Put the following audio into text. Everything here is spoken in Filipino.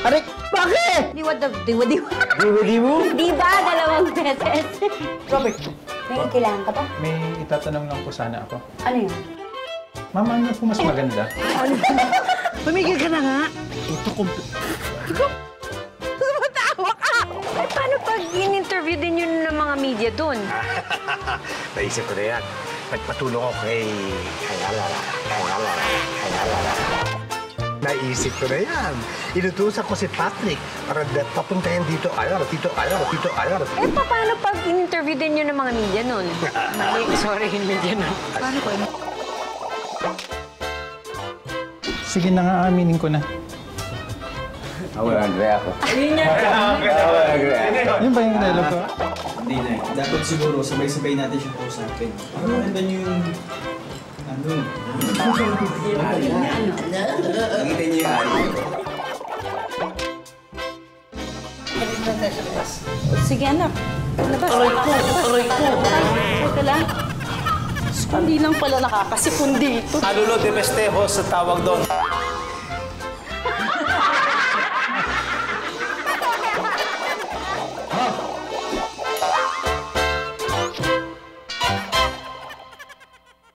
Aray, bakit? Diwa. Di mo? Di ba? 2 beses. Bakit? May kailangan ka ba? May itatanong lang po sana ako. Ano yun? Mama, ano po mas maganda? Tumigil ka na nga. Tumatawa ka! Eh, paano pag in-interview din yun ng mga media dun? Naisip ko na yan. Nagpatulong ako kay Alara. Naisip ko na yan. Inutusan ko si Patrick para papuntahin dito. Alara. Eh, paano pag in-interview din yun ng mga media nun? Sorry, media nun. Paano ko? Sige na nga, aminin ko na. Wala, Andrea ako. Yun ba yung dialogue ko? Hindi na eh. Dapat siguro sabay-sabay natin siya kausapin. Maganda niyo yung... Ano? Nakita niyo yung hari. Sige, anak. Labas. Aray ko. Teka lang. Hindi lang pala nakakasipon dito. Alulo de Festejo sa tawag doon.